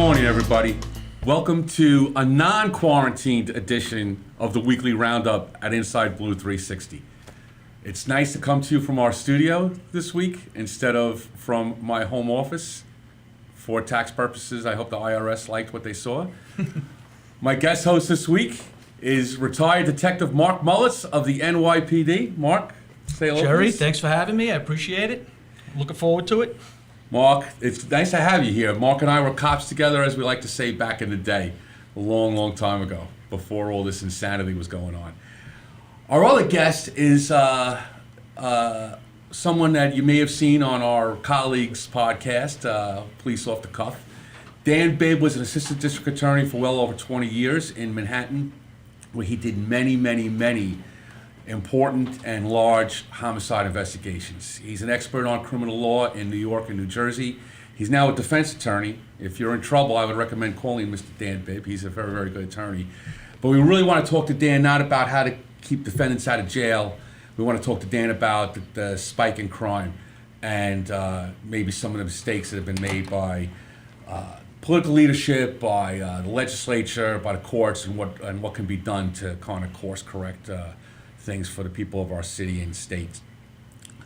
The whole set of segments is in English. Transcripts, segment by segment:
morning, everybody. Welcome to a non-quarantined edition of the weekly roundup at Inside Blue 360. It's nice to come to you from our studio this week instead of from my home office. For tax purposes, I hope the IRS liked what they saw. My guest host this week is retired Detective Mark Mullis of the NYPD. Mark, say hello. Jerry, please. thanks for having me. I appreciate it. Looking forward to it. Mark, it's nice to have you here. Mark and I were cops together, as we like to say, back in the day, a long, long time ago, before all this insanity was going on. Our other guest is someone that you may have seen on our colleagues' podcast, Police Off the Cuff. Dan Bibbs was an assistant district attorney for well over 20 years in Manhattan, where he did many, many, many important and large homicide investigations. He's an expert on criminal law in New York and New Jersey. He's now a defense attorney. If you're in trouble, I would recommend calling Mr. Dan Bibbs. He's a very, very good attorney. But we really want to talk to Dan not about how to keep defendants out of jail. We want to talk to Dan about the spike in crime and maybe some of the mistakes that have been made by political leadership, by the legislature, by the courts, and what can be done to kind of course correct things for the people of our city and state.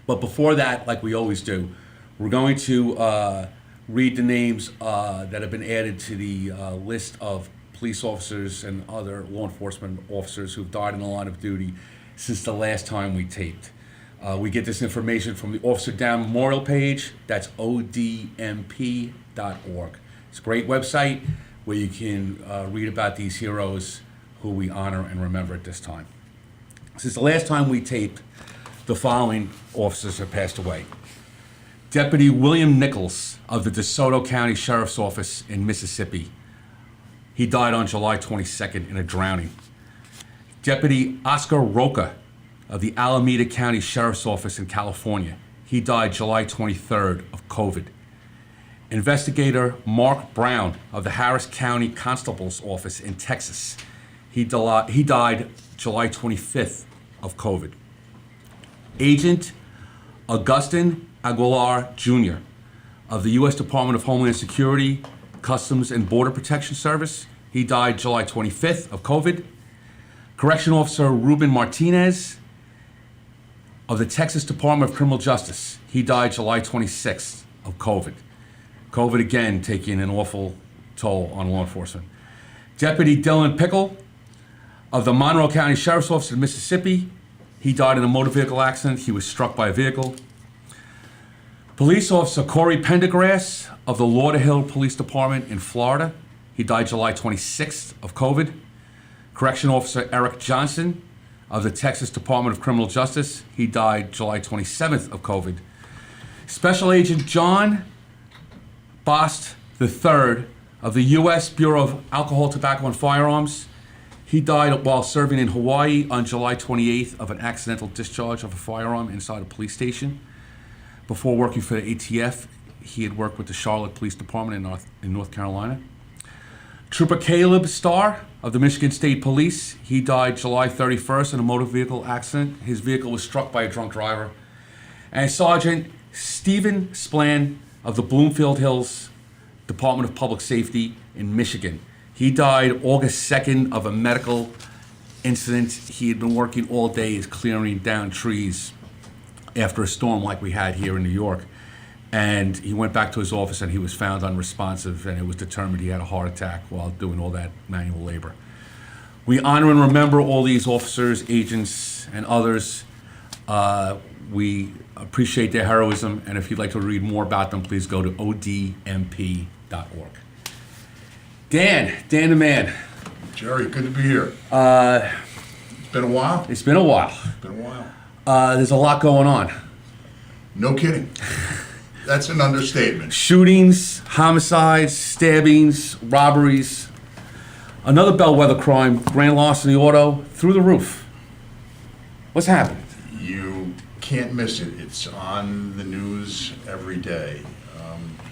But before that, like we always do, we're going to read the names that have been added to the list of police officers and other law enforcement officers who've died in the line of duty since the last time we taped. We get this information from the Officer Down Memorial page. That's odmp.org. It's a great website where you can read about these heroes who we honor and remember at this time. Since the last time we taped, the following officers have passed away. Deputy William Nichols of the DeSoto County Sheriff's Office in Mississippi. He died on July 22nd in a drowning. Deputy Oscar Roca of the Alameda County Sheriff's Office in California. He died July 23rd of COVID. Investigator Mark Brown of the Harris County Constable's Office in Texas. He died July 25th of COVID. Agent Augustin Aguilar Jr. of the U.S. Department of Homeland Security, Customs and Border Protection Service. He died July 25th of COVID. Correction Officer Ruben Martinez of the Texas Department of Criminal Justice. He died July 26th of COVID. COVID again taking an awful toll on law enforcement. Deputy Dylan Pickle of the Monroe County Sheriff's Office in Mississippi. He died in a motor vehicle accident. He was struck by a vehicle. Police Officer Corey Pendergrass of the Lauderhill Police Department in Florida. He died July 26th of COVID. Correction Officer Eric Johnson of the Texas Department of Criminal Justice. He died July 27th of COVID. Special Agent John Bost III of the U.S. Bureau of Alcohol, Tobacco, and Firearms. He died while serving in Hawaii on July 28th of an accidental discharge of a firearm inside a police station. Before working for the ATF, he had worked with the Charlotte Police Department in North Carolina. Trooper Caleb Starr of the Michigan State Police. He died July 31st in a motor vehicle accident. His vehicle was struck by a drunk driver. And Sergeant Stephen Splann of the Bloomfield Hills Department of Public Safety in Michigan. He died August 2nd of a medical incident. He had been working all day clearing down trees after a storm like we had here in New York. And he went back to his office and he was found unresponsive, and it was determined he had a heart attack while doing all that manual labor. We honor and remember all these officers, agents, and others. We appreciate their heroism, and if you'd like to read more about them, please go to odmp.org. Dan the man. Jerry, good to be here. It's been a while. It's been a while. There's a lot going on. No kidding. That's an understatement. Shootings, homicides, stabbings, robberies. Another bellwether crime, grand larceny auto, through the roof. What's happened? You can't miss it. It's on the news every day.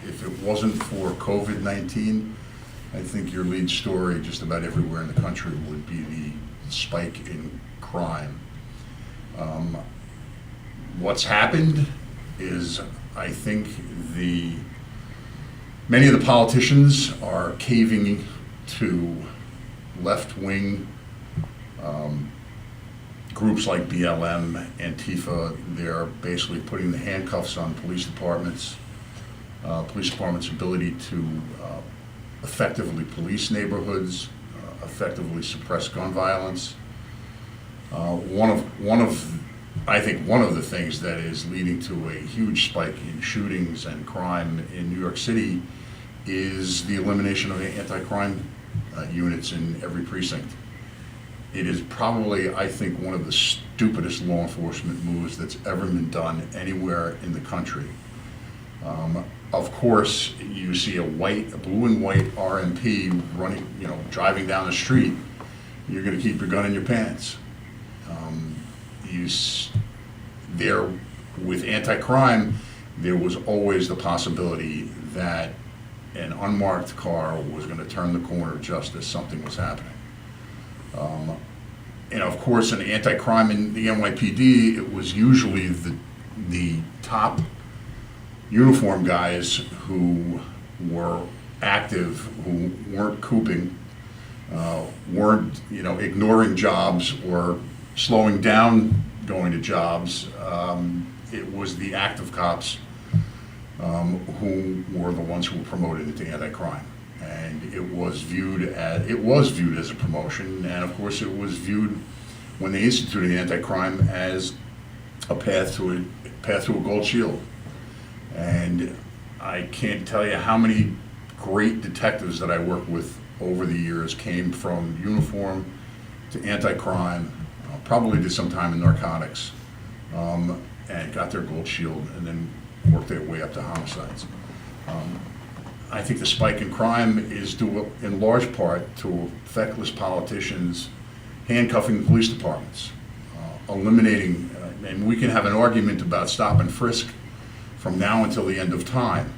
If it wasn't for COVID-19, I think your lead story just about everywhere in the country would be the spike in crime. What's happened is, I think, the Many of the politicians are caving to left-wing groups like BLM, Antifa. They're basically putting the handcuffs on police departments' ability to effectively police neighborhoods, effectively suppress gun violence. I think one of the things that is leading to a huge spike in shootings and crime in New York City is the elimination of anti-crime units in every precinct. It is probably, I think, one of the stupidest law enforcement moves that's ever been done anywhere in the country. Of course, you see a blue and white RMP running, driving down the street, you're going to keep your gun in your pants. There, with anti-crime, there was always the possibility that an unmarked car was going to turn the corner just as something was happening. And of course, in anti-crime in the NYPD, it was usually the top uniform guys who were active, who weren't cooping, weren't ignoring jobs or slowing down going to jobs. It was the active cops who were the ones who were promoted into anti-crime, and it was viewed as a promotion, and of course it was viewed when they instituted anti-crime as a path to a gold shield. And I can't tell you how many great detectives that I worked with over the years came from uniform to anti-crime, probably did some time in narcotics, and got their gold shield and then worked their way up to homicides. I think the spike in crime is due in large part to feckless politicians handcuffing the police departments, eliminating, and we can have an argument about stop and frisk from now until the end of time,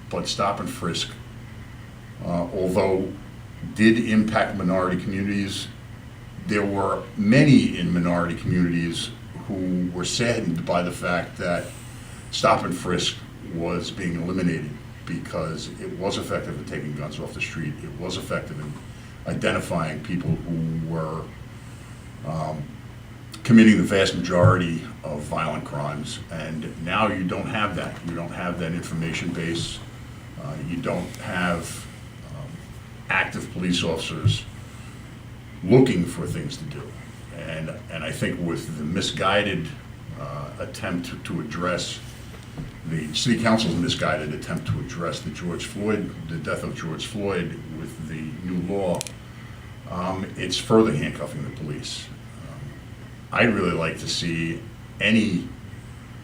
but stop and frisk, although did impact minority communities, there were many in minority communities who were saddened by the fact that stop and frisk was being eliminated, because it was effective in taking guns off the street. It was effective in identifying people who were committing the vast majority of violent crimes. And now you don't have that. You don't have that information base. You don't have active police officers looking for things to do. And I think with the misguided attempt to address the city council's misguided attempt to address the death of George Floyd with the new law, it's further handcuffing the police. I'd really like to see any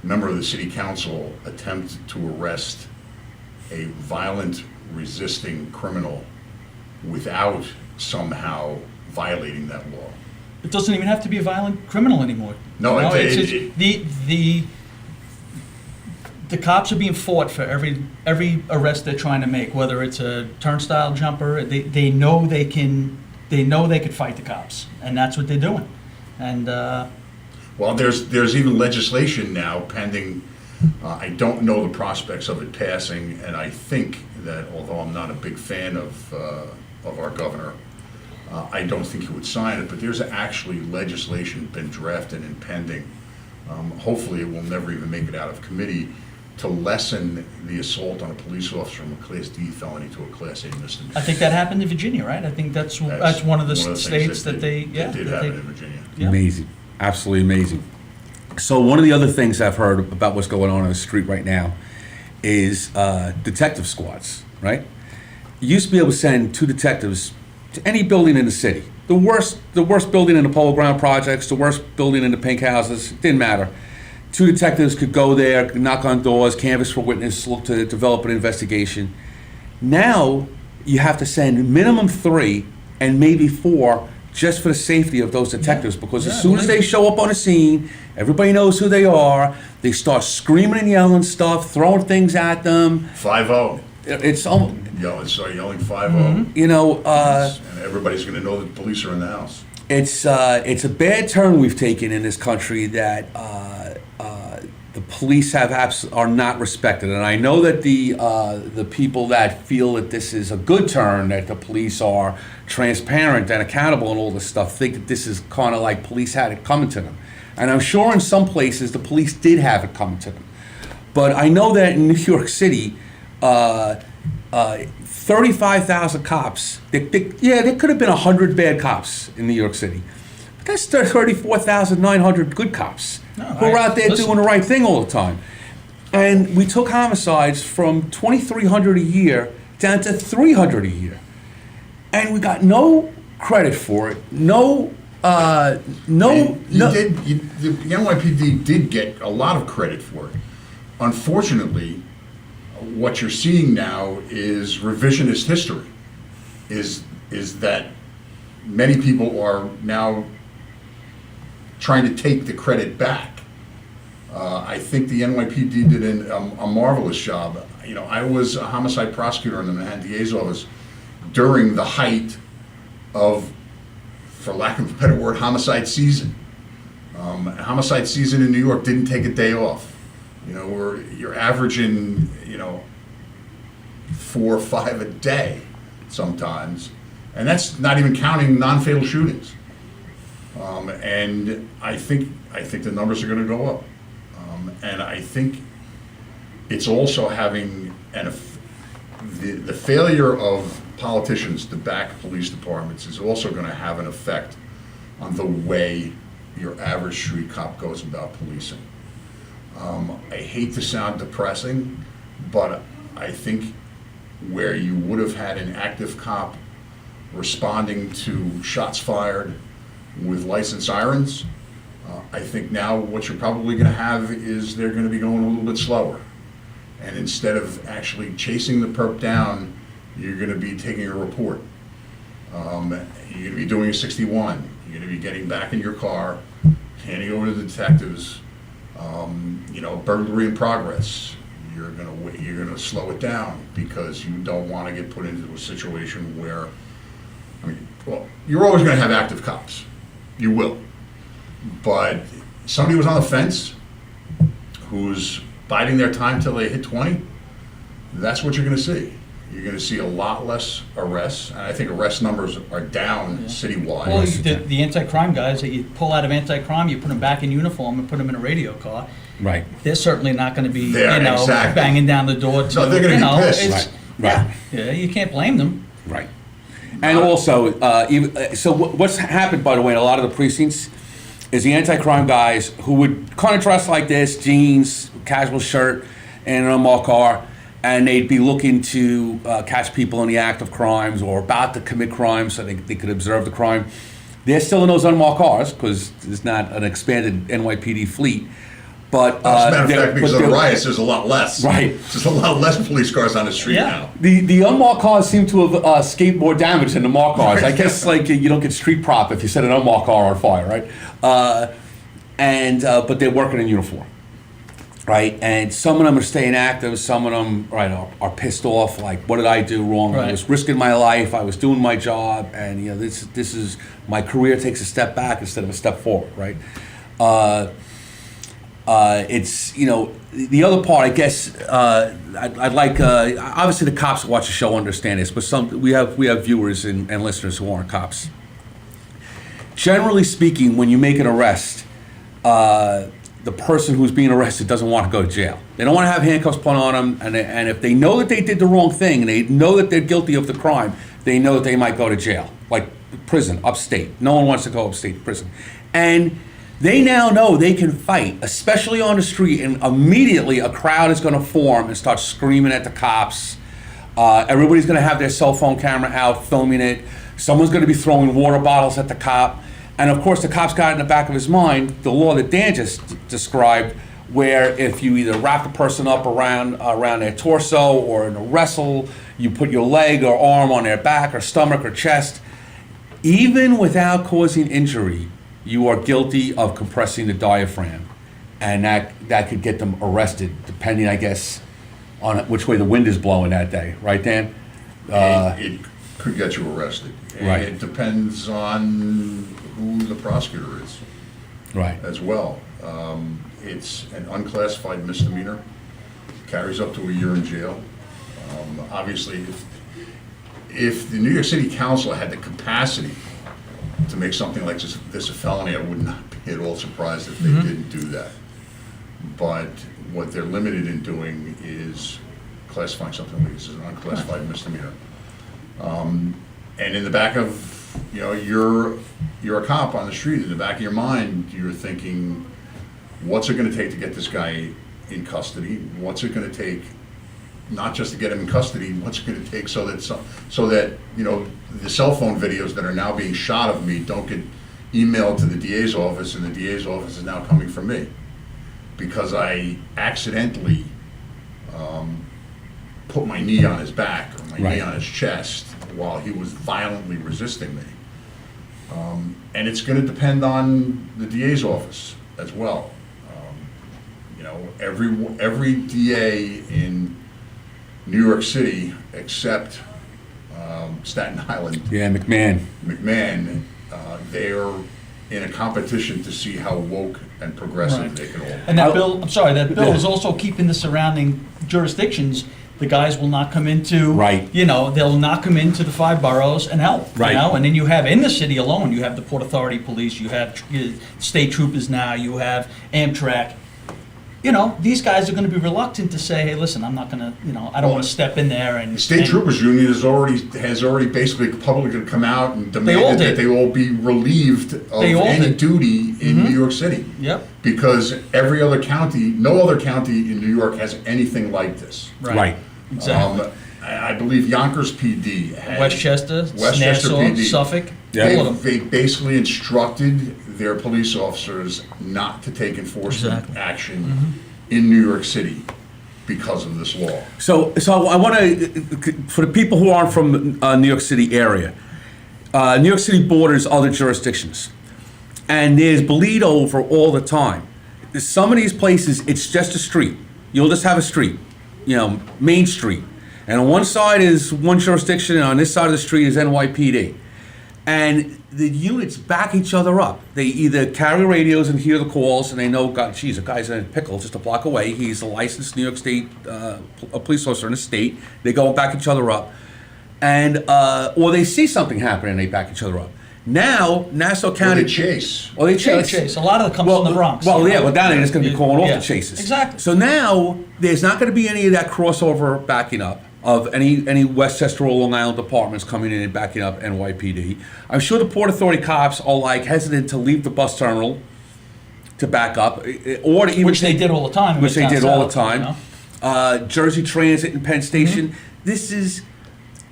member of the city council attempt to arrest a violent, resisting criminal without somehow violating that law. It doesn't even have to be a violent criminal anymore. No, the cops are being fought for every arrest they're trying to make, whether it's a turnstile jumper. They know they can fight the cops, and that's what they're doing. And well, there's even legislation now pending. I don't know the prospects of it passing, and I think that although I'm not a big fan of our governor, I don't think he would sign it. But there's actually legislation been drafted and pending. Hopefully, it will never even make it out of committee, to lessen the assault on a police officer from a Class D felony to a Class A misdemeanor. I think that happened in Virginia, right? I think that's one of the states that they did happen in Virginia. Yeah. Amazing, absolutely amazing. So one of the other things I've heard about what's going on the street right now is detective squads, right? You used to be able to send 2 detectives to any building in the city. The worst building in the Polo Ground projects, the worst building in the pink houses, didn't matter. 2 detectives could go there, knock on doors, canvass for witnesses, look to develop an investigation. Now you have to send minimum 3 and maybe 4 just for the safety of those detectives, because as soon as they show up on the scene, everybody knows who they are. They start screaming and yelling stuff, throwing things at them. 5-0. It's almost, Yelling 5-0. And everybody's going to know that the police are in the house. It's a bad turn we've taken in this country, that the police are not respected. And I know that the people that feel that this is a good turn, that the police are transparent and accountable and all this stuff, think that this is kind of like police had it coming to them. And I'm sure in some places the police did have it coming to them. But I know that in New York City, 35,000 cops, there could have been 100 bad cops in New York City. But that's 34,900 good cops who are out there doing the right thing all the time. And we took homicides from 2,300 a year down to 300 a year. And we got no credit for it. The NYPD did get a lot of credit for it. Unfortunately, what you're seeing now is revisionist history. Is that many people are now trying to take the credit back. I think the NYPD did a marvelous job. You know, I was a homicide prosecutor in the Manhattan DA's office during the height of, for lack of a better word, homicide season. Homicide season in New York didn't take a day off. You know, you're averaging, 4 or 5 a day sometimes, and that's not even counting non-fatal shootings. And I think the numbers are going to go up, and I think it's also having the failure of politicians to back police departments is also going to have an effect on the way your average street cop goes about policing. I hate to sound depressing, but I think where you would have had an active cop responding to shots fired with licensed sirens, I think now what you're probably going to have is they're going to be going a little bit slower. And instead of actually chasing the perp down, you're going to be taking a report. You're going to be doing a 61. You're going to be getting back in your car, handing over to the detectives, burglary in progress. You're going to slow it down because you don't want to get put into a situation where, you're always going to have active cops. You will. But somebody who's on the fence, who's biding their time till they hit 20, that's what you're going to see. You're going to see a lot less arrests, and I think arrest numbers are down citywide. Well, the anti-crime guys that you pull out of anti-crime, you put them back in uniform and put them in a radio car. Right. They're certainly not going to be, Exactly. banging down the door to, No, they're going to be pissed. Right. Yeah, you can't blame them. Right. And also, what's happened, by the way, in a lot of the precincts is the anti-crime guys who would kind of dress like this, jeans, casual shirt, and an unmarked car, and they'd be looking to catch people in the act of crimes or about to commit crimes so they could observe the crime. They're still in those unmarked cars because there's not an expanded NYPD fleet. But As a matter of fact, because of the riots, there's a lot less. Right. There's a lot less police cars on the street now. The unmarked cars seem to have escaped more damage than the marked cars. I guess you don't get street prop if you set an unmarked car on fire, right? But they're working in uniform, right? And some of them are staying active. Some of them, are pissed off. Like, what did I do wrong? Right. I was risking my life. I was doing my job, and this is my career takes a step back instead of a step forward, right? It's the other part. I guess I'd like obviously the cops who watch the show understand this, but we have viewers and listeners who aren't cops. Generally speaking, when you make an arrest, the person who's being arrested doesn't want to go to jail. They don't want to have handcuffs put on them, and if they know that they did the wrong thing and they know that they're guilty of the crime, they know that they might go to jail, like prison, upstate. No one wants to go upstate to prison, and they now know they can fight, especially on the street, and immediately a crowd is going to form and start screaming at the cops. Everybody's going to have their cell phone camera out, filming it. Someone's going to be throwing water bottles at the cop. And of course, the cop's got in the back of his mind the law that Dan just described, where if you either wrap the person up around their torso or in a wrestle, you put your leg or arm on their back or stomach or chest, even without causing injury, you are guilty of compressing the diaphragm, and that could get them arrested, depending, I guess, on which way the wind is blowing that day, right, Dan? It could get you arrested. And Right. it depends on who the prosecutor is. Right. as well. It's an unclassified misdemeanor, carries up to a year in jail. Obviously, if the New York City Council had the capacity to make something like this a felony, I would not be at all surprised if they didn't do that. But what they're limited in doing is classifying something like this as an unclassified misdemeanor. And in the back of, you're a cop on the street, in the back of your mind, you're thinking, what's it gonna take to get this guy in custody? What's it gonna take, not just to get him in custody, what's it gonna take so that, the cell phone videos that are now being shot of me don't get emailed to the DA's office, and the DA's office is now coming for me because I accidentally put my knee on his back or my knee on his chest while he was violently resisting me. And it's going to depend on the DA's office as well. Every DA in New York City except Staten Island, McMahon, they're in a competition to see how woke and progressive they can all be. And that bill is also keeping the surrounding jurisdictions. The guys will not come into, they'll not come into the 5 boroughs and help, and then you have, in the city alone, you have the Port Authority Police, you have state troopers now, you have Amtrak. These guys are gonna be reluctant to say, hey, listen, I'm not gonna, I don't wanna step in there and. The State Troopers Union has already basically publicly come out and demanded that they all be relieved of any duty in New York City. Yep. Because every other county, no other county in New York has anything like this. Right. Exactly. I believe Yonkers PD has. Westchester PD, Suffolk, all of them. They basically instructed their police officers not to take enforcement action in New York City because of this law. So I want to, for the people who aren't from New York City area, New York City borders other jurisdictions, and there's bleed over all the time. Some of these places, it's just a street. You'll just have a street, Main Street. And on one side is one jurisdiction, and on this side of the street is NYPD. And the units back each other up. They either carry radios and hear the calls, and they know, God, geez, a guy's in a pickle just a block away. He's a licensed New York State a police officer in the state. They go and back each other up. And, or they see something happening and they back each other up. Now, Nassau County... Or they chase. A lot of it comes from the Bronx. Well, now they're just going to be calling off the chases. Exactly. So now, there's not going to be any of that crossover backing up of any Westchester or Long Island departments coming in and backing up NYPD. I'm sure the Port Authority cops are hesitant to leave the bus terminal to back up, or to even... Which they did all the time. Which they did all the time. Jersey Transit and Penn Station. This is...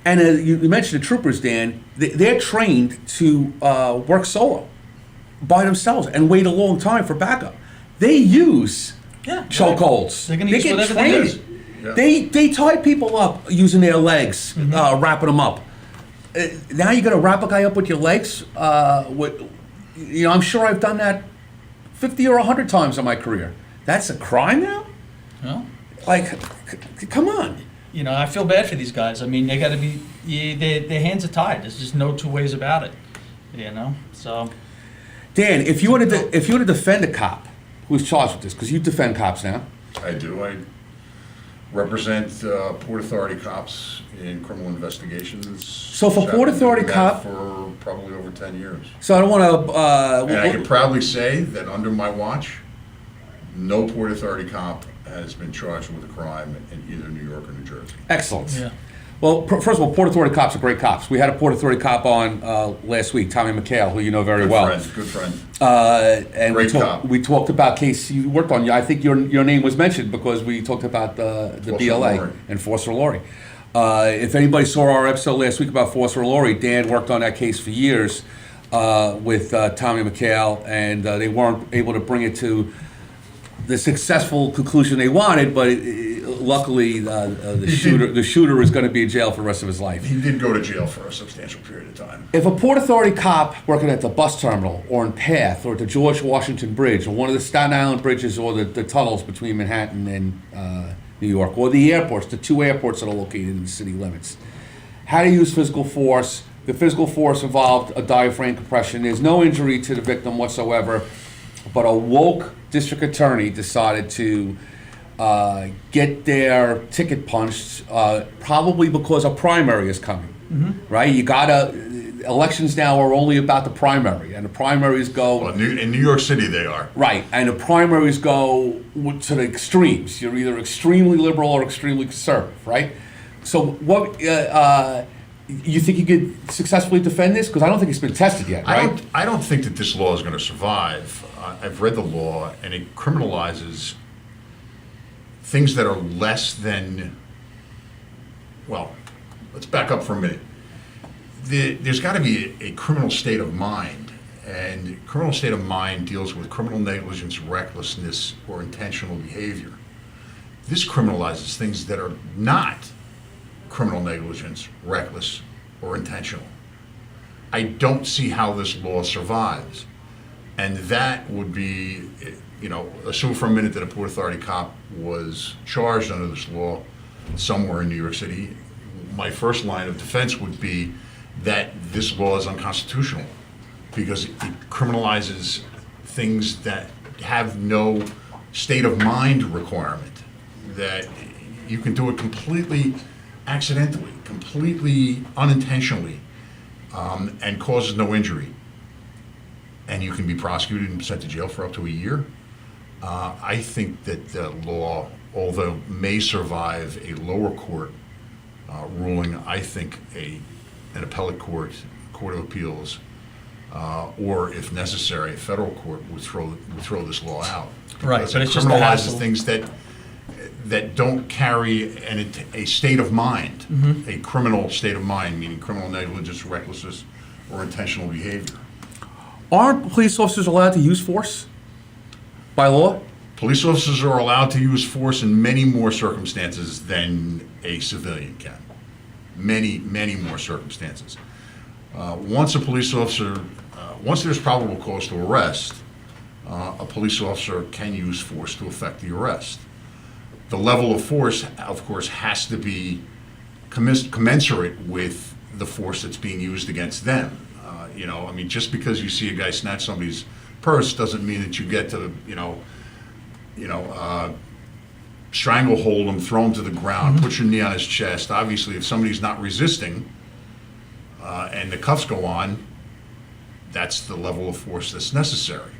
And you mentioned the troopers, Dan. They're trained to work solo by themselves and wait a long time for backup. They use chokeholds. They're going to use get whatever trained. they use. Yeah. They tie people up using their legs, wrapping them up. Now you got to wrap a guy up with your legs. I'm sure I've done that 50 or 100 times in my career. That's a crime now? No. Come on. I feel bad for these guys. I mean, they got to be, their hands are tied. There's just no two ways about it, so. Dan, if you were to defend a cop who's charged with this, because you defend cops now. I do. I represent Port Authority cops in criminal investigations. So for Port Authority cop, for probably over 10 years. So I don't want to. And I can proudly say that under my watch, no Port Authority cop has been charged with a crime in either New York or New Jersey. Excellent. Yeah. Well, first of all, Port Authority cops are great cops. We had a Port Authority cop on last week, Tommy McHale, who you know very well. Good friend. And Great cop. We talked about case you worked on. I think your name was mentioned because we talked about the BLA and Foster Laurie. If anybody saw our episode last week about Foster Laurie, Dan worked on that case for years with Tommy McHale, and they weren't able to bring it to the successful conclusion they wanted, but luckily the shooter is going to be in jail for the rest of his life. He did go to jail for a substantial period of time. If a Port Authority cop working at the bus terminal or in Path or at the George Washington Bridge or one of the Staten Island bridges or the tunnels between Manhattan and New York or the airports, the 2 airports that are located in the city limits, how to use physical force. The physical force involved a diaphragm compression. There's no injury to the victim whatsoever. but a woke district attorney decided to get their ticket punched, probably because a primary is coming, right? Elections now are only about the primary, and the primaries go... Well, in New York City, they are. Right, and the primaries go to the extremes. You're either extremely liberal or extremely conservative, right? So what, you think you could successfully defend this? Because I don't think it's been tested yet, right? I don't think that this law is going to survive. I've read the law, and it criminalizes things that are less than... Well, let's back up for a minute. There's got to be a criminal state of mind, and criminal state of mind deals with criminal negligence, recklessness, or intentional behavior. This criminalizes things that are not criminal negligence, reckless, or intentional. I don't see how this law survives. And that would be, assume for a minute that a Port Authority cop was charged under this law somewhere in New York City. My first line of defense would be that this law is unconstitutional because it criminalizes things that have no state of mind requirement, that you can do it completely accidentally, completely unintentionally, and causes no injury. And you can be prosecuted and sent to jail for up to a year. I think that the law, although may survive a lower court ruling, I think an appellate court, court of appeals, or if necessary, a federal court would throw this law out. Right, Because but it it's just a criminalizes hassle. things that don't carry a state of mind, a criminal state of mind, meaning criminal negligence, recklessness, or intentional behavior. Aren't police officers allowed to use force by law? Police officers are allowed to use force in many more circumstances than a civilian can. Many, many more circumstances. Once there's probable cause to arrest, a police officer can use force to effect the arrest. The level of force, of course, has to be commensurate with the force that's being used against them. Just because you see a guy snatch somebody's purse doesn't mean that you get to, stranglehold him, throw him to the ground, put your knee on his chest. Obviously, if somebody's not resisting and the cuffs go on, that's the level of force that's necessary.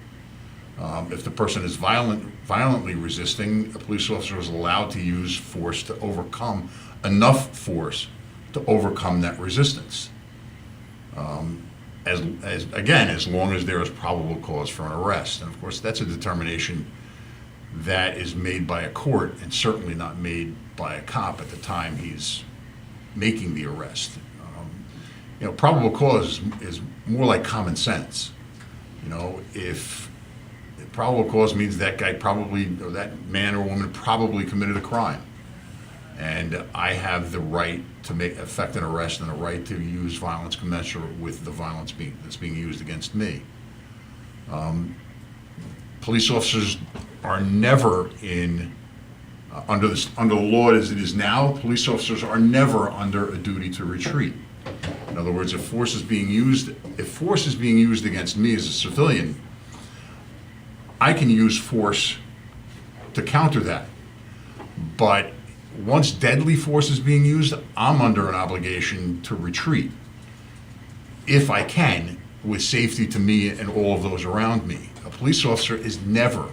If the person is violently resisting, a police officer is allowed to use force to overcome enough force to overcome that resistance. As long as there is probable cause for an arrest. And of course, that's a determination that is made by a court and certainly not made by a cop at the time he's making the arrest. Probable cause is more like common sense. If probable cause means that guy probably, or that man or woman probably committed a crime, and I have the right to effect an arrest and a right to use violence commensurate with the violence that's being used against me. Police officers are never under the law as it is now. Police officers are never under a duty to retreat. In other words, if force is being used against me as a civilian, I can use force to counter that. But once deadly force is being used, I'm under an obligation to retreat, if I can, with safety to me and all of those around me. A police officer is never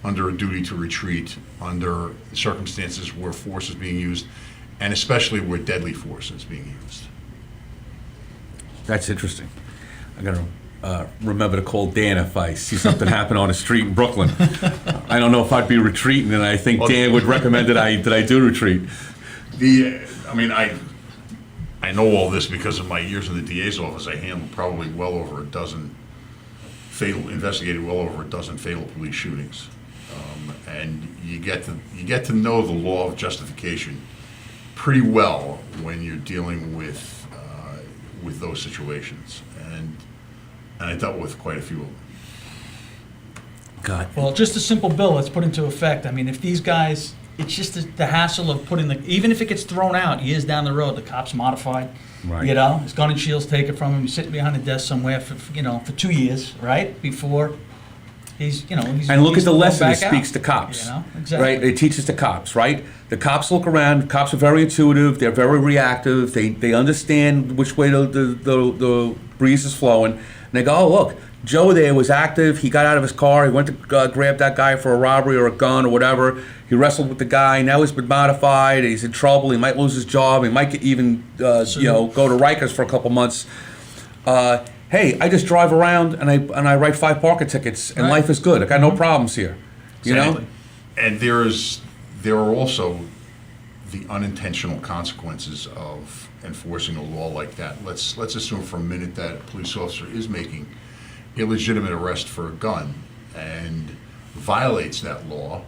under a duty to retreat under circumstances where force is being used, and especially where deadly force is being used. That's interesting. I gotta remember to call Dan if I see something happen on a street in Brooklyn. I don't know if I'd be retreating, and I think Dan would recommend that I do retreat. I know all this because of my years in the DA's office. I handled probably investigated well over a dozen fatal police shootings, and you get to know the law of justification pretty well when you're dealing with those situations, and I dealt with quite a few of them. God. Well, just a simple bill that's put into effect. I mean, if these guys, it's just the hassle of putting even if it gets thrown out years down the road, the cop's modified. Right. His gun and shield's taken from him. He's sitting behind a desk somewhere for 2 years, right? Before He's, you know, he's. And look he's at the going lesson it back out, speaks to cops. You know, exactly. Right? It teaches the cops, right? The cops look around, cops are very intuitive, they're very reactive, they understand which way the breeze is flowing. And they go, oh, look, Joe there was active, he got out of his car, he went to grab that guy for a robbery or a gun or whatever. He wrestled with the guy, now he's been modified, he's in trouble, he might lose his job, he might get even, go to Rikers for a couple months. Hey, I just drive around and I write 5 parking tickets and Right. life is good. I got no problems here. You know? Exactly. And there are also the unintentional consequences of enforcing a law like that. Let's assume for a minute that a police officer is making illegitimate arrest for a gun and violates that law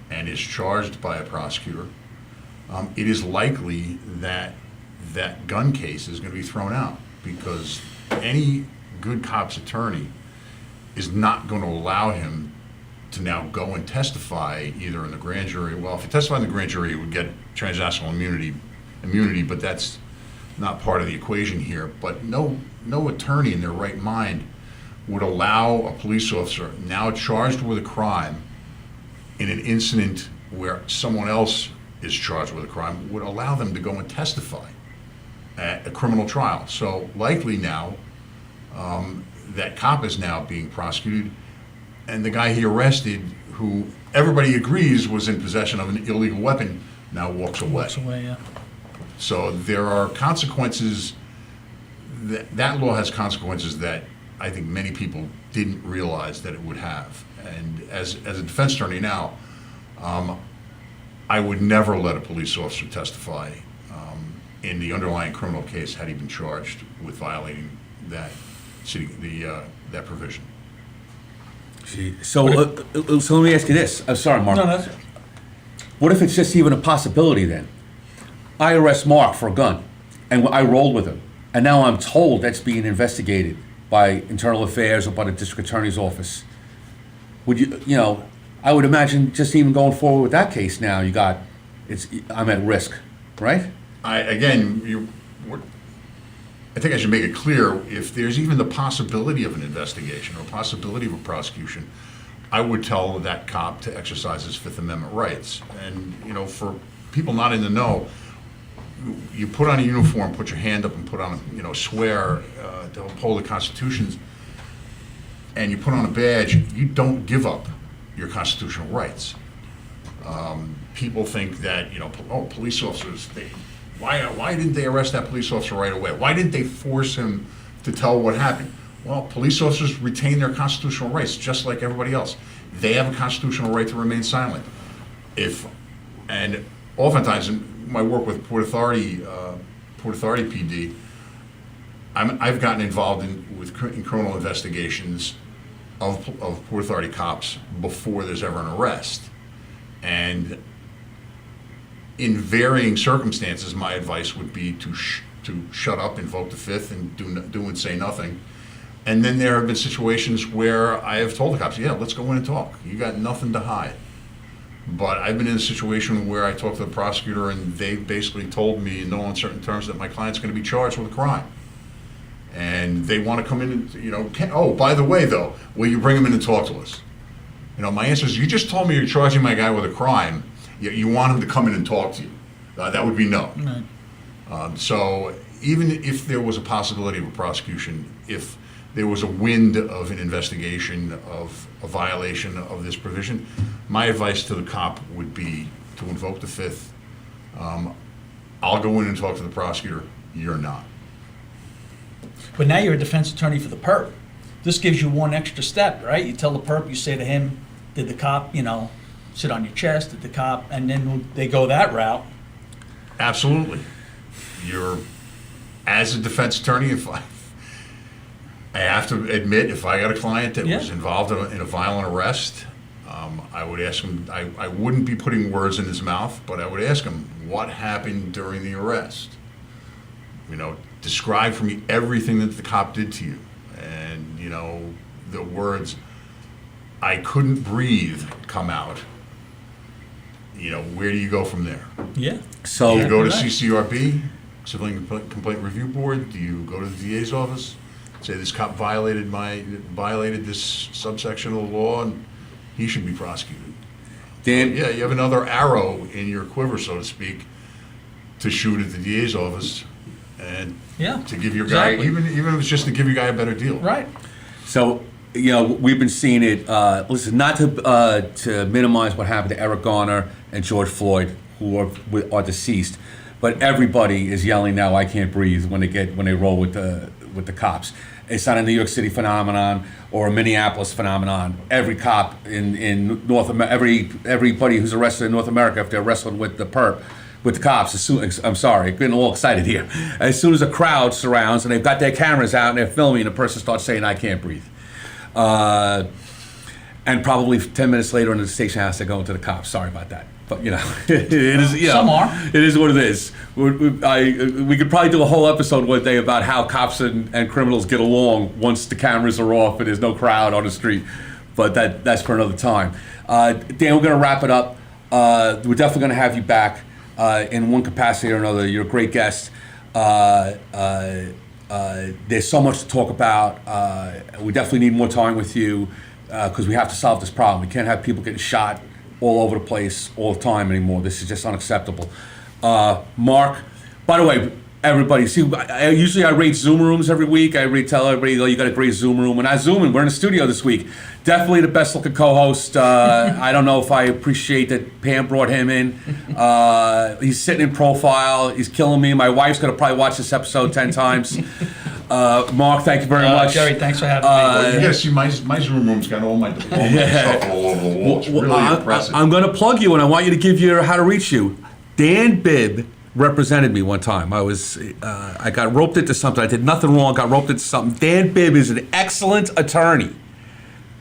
and is charged by a prosecutor. It is likely that that gun case is going to be thrown out because any good cop's attorney is not going to allow him to now go and testify either in the grand jury. Well, if he testified in the grand jury, he would get transnational immunity, but that's not part of the equation here. But no attorney in their right mind would allow a police officer now charged with a crime in an incident where someone else is charged with a crime, would allow them to go and testify at a criminal trial. So likely now, that cop is now being prosecuted, and the guy he arrested, who everybody agrees was in possession of an illegal weapon, now walks away. Walks away, yeah. So there are consequences, that law has consequences that I think many people didn't realize that it would have. And as a defense attorney now, I would never let a police officer testify in the underlying criminal case had he been charged with violating that provision. So let me ask you this. I'm sorry, Mark. No, that's, What if it's just even a possibility then? I arrest Mark for a gun, and I rolled with him, and now I'm told that's being investigated by Internal Affairs or by the District Attorney's Office. Would I would imagine just even going forward with that case now, I'm at risk, right? I think I should make it clear, if there's even the possibility of an investigation or possibility of a prosecution, I would tell that cop to exercise his Fifth Amendment rights. And, for people not in the know, you put on a uniform, put your hand up and put on, swear to uphold the Constitution, and you put on a badge, you don't give up your constitutional rights. People think that, police officers, why didn't they arrest that police officer right away? Why didn't they force him to tell what happened? Well, police officers retain their constitutional rights just like everybody else. They have a constitutional right to remain silent. And oftentimes in my work with Port Authority PD, I've gotten involved in criminal investigations of Port Authority cops before there's ever an arrest. And in varying circumstances, my advice would be to shut up, invoke the Fifth, and do and say nothing. And then there have been situations where I have told the cops, yeah, let's go in and talk. You got nothing to hide. But I've been in a situation where I talked to the prosecutor and they basically told me in no uncertain terms that my client's going to be charged with a crime. And they want to come in and, oh, by the way, though, will you bring him in and talk to us? My answer is, you just told me you're charging my guy with a crime. You want him to come in and talk to you. That would be no. right. So even if there was a possibility of a prosecution, if there was a wind of an investigation of a violation of this provision, my advice to the cop would be to invoke the Fifth. I'll go in and talk to the prosecutor. You're not. But now you're a defense attorney for the perp. This gives you one extra step, right? You tell the perp, you say to him, did the cop, sit on your chest, did the cop, and then they go that route. Absolutely. As a defense attorney, if I have to admit, if I got a client that was involved in a violent arrest, I would ask him, I wouldn't be putting words in his mouth, but I would ask him, what happened during the arrest? Describe for me everything that the cop did to you. And, the words, I couldn't breathe, come out. Where do you go from there? Yeah. So Do you go to Right. CCRB, Civilian Complaint Review Board? Do you go to the DA's office? say this cop violated this subsection of the law, and he should be prosecuted. Dan, Yeah, you have another arrow in your quiver, so to speak, to shoot at the DA's office and Yeah, to give your guy, exactly. even if it's just to give your guy a better deal. Right. so, we've been seeing it, listen, not to minimize what happened to Eric Garner and George Floyd, who are deceased, but everybody is yelling now, "I can't breathe," when they roll with the cops. It's not a New York City phenomenon or a Minneapolis phenomenon. Every cop in North America, everybody who's arrested in North America, if they're wrestling with the cops, I'm sorry, getting all excited here. As soon as a crowd surrounds and they've got their cameras out and they're filming, and the person starts saying, "I can't breathe." And probably 10 minutes later in the station house, they're going to the cops. Sorry about that. But, it is, Some are. It is what it is. We could probably do a whole episode one day about how cops and criminals get along once the cameras are off and there's no crowd on the street. But that's for another time. Dan, we're going to wrap it up. We're definitely going to have you back in one capacity or another. You're a great guest. There's so much to talk about. We definitely need more time with you because we have to solve this problem. We can't have people getting shot all over the place all the time anymore. This is just unacceptable. Mark, by the way, everybody, see, usually I rate Zoom rooms every week. Tell everybody, "Oh, you got a great Zoom room." And I Zoom in. We're in the studio this week. Definitely the best looking co-host. I don't know if I appreciate that Pam brought him in. He's sitting in profile. He's killing me. My wife's going to probably watch this episode 10 times. Mark, thank you very much. Jerry, thanks for having Well, me. you gotta see, my Zoom room's got all my stuff all over the wall. It's really impressive. I'm going to plug you, and I want you to give your how to reach you. Dan Bibb represented me one time. I got roped into something. I did nothing wrong. Got roped into something. Dan Bibb is an excellent attorney,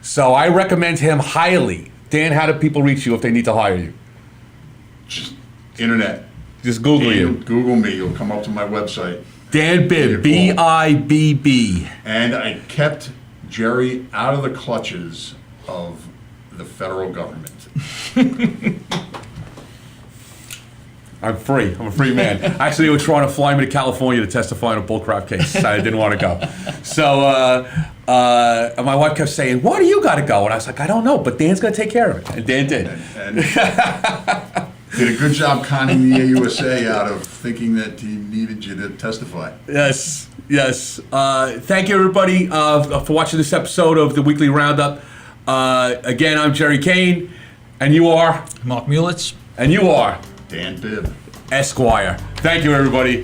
so I recommend him highly. Dan, how do people reach you if they need to hire you? Just internet. Just Google you. Google me, you'll come up to my website. Dan Bibb, Bibb. And I kept Jerry out of the clutches of the federal government. I'm free. I'm a free man. Actually, they were trying to fly me to California to testify in a bullcrap case. I didn't want to go. So my wife kept saying, "Why do you got to go?" And I was like, "I don't know, but Dan's going to take care of it." And Dan did. And did a good job conning the AUSA out of thinking that he needed you to testify. Yes. Thank you, everybody, for watching this episode of the Weekly Roundup. Again, I'm Jerry Kane, and you are? Mark Mulitz. And you are? Dan Bibb. Esquire. Thank you, everybody.